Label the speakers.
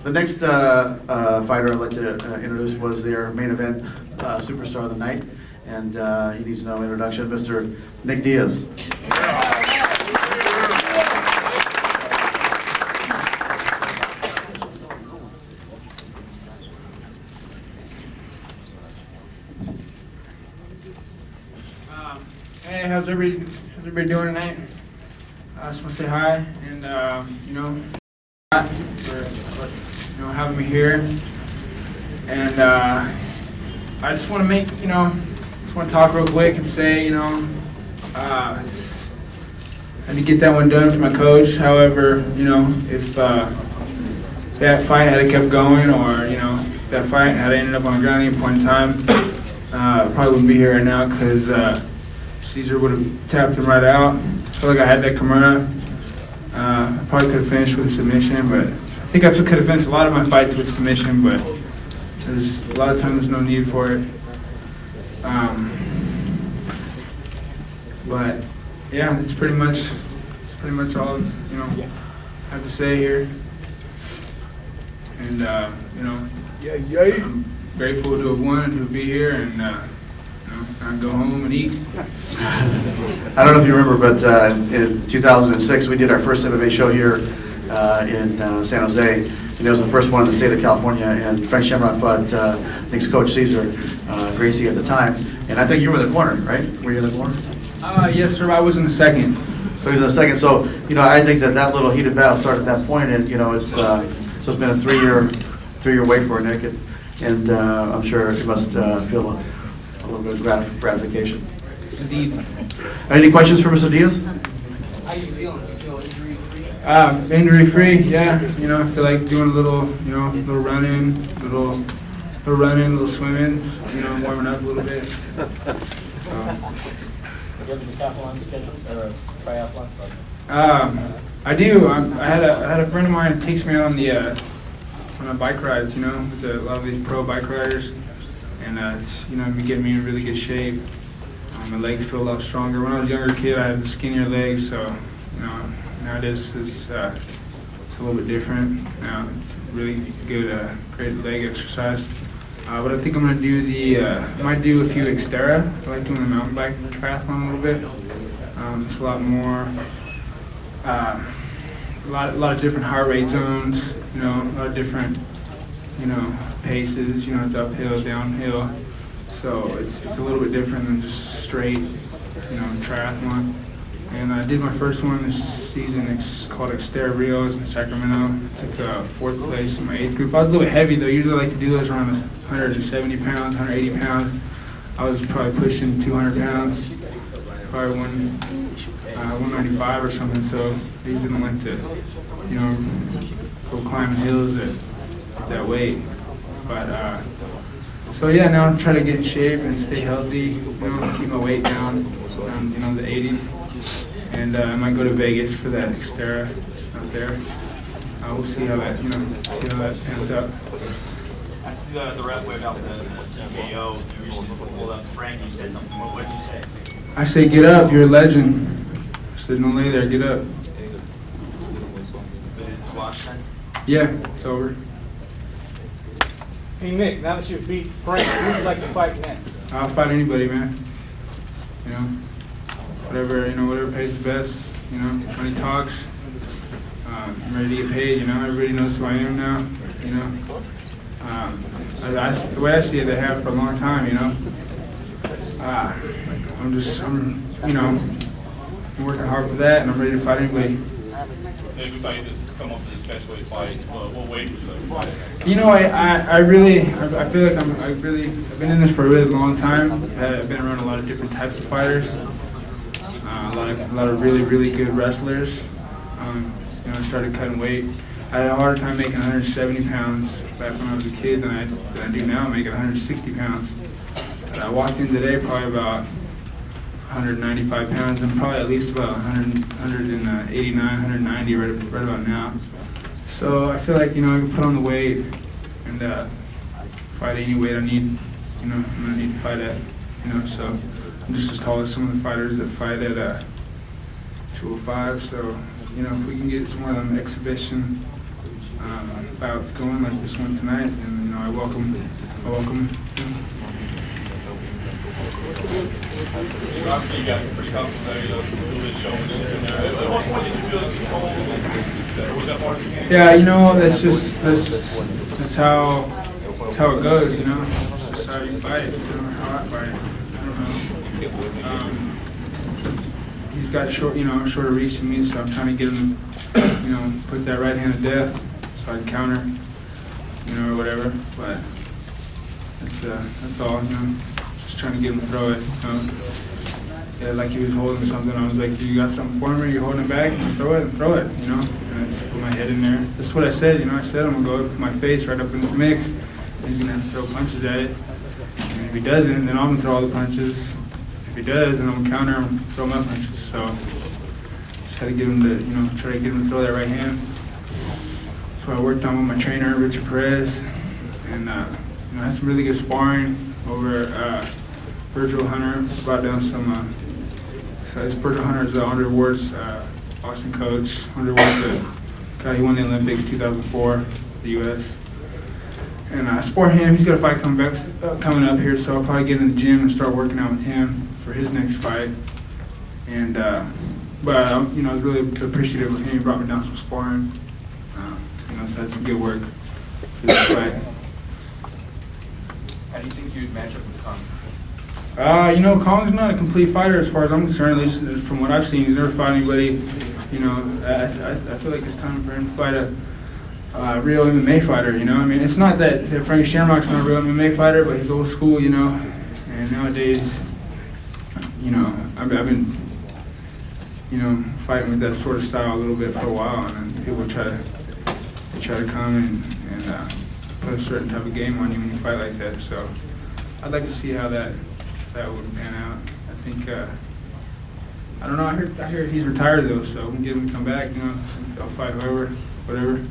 Speaker 1: The next fighter I'd like to introduce was their main event superstar of the night, and he needs no introduction, Mr. Nick Diaz.
Speaker 2: Hey, how's everybody doing tonight? I just want to say hi, and for having me here, and I just want to just want to talk real quick and say, I had to get that one done for my coach. However, if that fight had kept going, or if that fight had ended up on the ground at any point in time, I probably wouldn't be here right now because Caesar would have tapped him right out. I feel like I had that Kimura. I probably could have finished with a submission, but I think I could have finished a lot of my fights with submission, but there's a lot of times there's no need for it. But yeah, it's pretty much all I have to say here. And I'm grateful to have won and to be here, and I go home and eat.
Speaker 1: I don't know if you remember, but in 2006 we did our first MMA show here in San Jose, and it was the first one in the state of California, and Frank Shamrock fought Nick's coach Caesar Gracie at the time, and I think you were in the corner, right? Were you in the corner?
Speaker 2: Yes, sir. I was in the second.
Speaker 1: So he was in the second. So I think that little heated battle started at that point, and it's been a three-year wait for Nick, and I'm sure he must feel a little bit of gratification.
Speaker 2: Indeed.
Speaker 1: Any questions for Mr. Diaz?
Speaker 3: How you feeling? You feel injury-free?
Speaker 2: Injury-free, yeah. I feel like doing a little running, little swimming, warming up a little bit.
Speaker 4: Do you have any decathlon schedules or triathlons?
Speaker 2: I do. I had a friend of mine that takes me on the bike rides, with a lot of these pro bike riders, and it's been getting me in really good shape. My legs feel a lot stronger. When I was a younger kid, I had skinnier legs, so nowadays it's a little bit different. Now it's really good, great leg exercise. But I think I'm gonna do might do a few Xterra. I like doing the mountain bike triathlon a little bit. It's a lot more, a lot of different heart rate zones. A lot of different, paces. It's uphill, downhill. So it's a little bit different than just straight, triathlon. And I did my first one this season. It's called Xterra Rios in Sacramento. Took fourth place in my age group. I was a little bit heavy though. Usually I like to do those around 170 pounds, 180 pounds. I was probably pushing 200 pounds, probably 195 or something. So I usually don't like to, go climbing hills at that weight. But so yeah, now I'm trying to get in shape and stay healthy. Keep my weight down, the 80s. And I might go to Vegas for that Xterra up there. We'll see how that, pans out.
Speaker 5: After the rep wave out the TKO, you pulled up Frank, you said something. What did you say?
Speaker 2: I say, get up, you're a legend. I said, don't lay there, get up.
Speaker 5: But it's squash then?
Speaker 2: Yeah, it's over.
Speaker 6: Hey Nick, now that you've beat Frank, who would you like to fight next?
Speaker 2: I'll fight anybody, man. Whatever pays the best. Money talks. I'm ready to get paid. Everybody knows who I am now. The way I see it, they have for a long time. I'm working hard for that, and I'm ready to fight anybody.
Speaker 4: Hey, we saw you just come up to this specialty fight. What weight was that?
Speaker 2: I feel like I've been in this for a really long time. I've been around a lot of different types of fighters. A lot of really, really good wrestlers. I started cutting weight. I had a harder time making 170 pounds back when I was a kid than I do now, making 160 pounds. And I walked in today probably about 195 pounds, and probably at least about 189, 190 right about now. So I feel like I can put on the weight and fight any weight I need. I'm gonna need to fight at. So I'm just as tall as some of the fighters that fight at 205. So if we can get some more of them exhibition bouts going like this one tonight, and I welcome him.
Speaker 4: Obviously, you got pretty confident there, a little bit showing shit in there. At what point did you feel in control? Or was that part of the game?
Speaker 2: Yeah, that's how it goes, It's just how you fight, how I fight. I don't know. He's got shorter reach than me, so I'm trying to get him to, put that right hand of death so I can counter, or whatever. But that's all, just trying to get him to throw it. Yeah, like he was holding something. I was like, "Do you got something for me? You're holding it back? Throw it, And I just put my head in there. That's what I said, I said I'm gonna go put my face right up in this mix. And he's gonna have to throw punches at it. And if he doesn't, then I'm gonna throw all the punches. If he does, then I'm gonna counter him, throw my punches. So just had to get him to, try to get him to throw that right hand. That's what I worked on with my trainer, Richard Perez, and I had some really good sparring over Virgil Hunter. Brought down some. So Virgil Hunter is Andre Ward's boxing coach. Andre Ward, he won the Olympics in 2004, the U.S. And I support him. He's got a fight coming up here, so I'll probably get in the gym and start working out with him for his next fight. And but I was really appreciative of him. He brought me down some sparring. So I had some good work for this fight.
Speaker 5: How do you think you'd match up with Kong?
Speaker 2: Kong's not a complete fighter as far as I'm concerned. At least from what I've seen, he's never fought anybody. I feel like it's time for him to fight a real MMA fighter. It's not that Frankie Shamrock's not a real MMA fighter, but he's old school. And nowadays, I've been, fighting with that sort of style a little bit for a while, and then people try to come and put a certain type of game on you when you fight like that. So I'd like to see how that would pan out. I think I don't know. I hear he's retired though, so we can get him to come back. I'll fight whoever, whatever.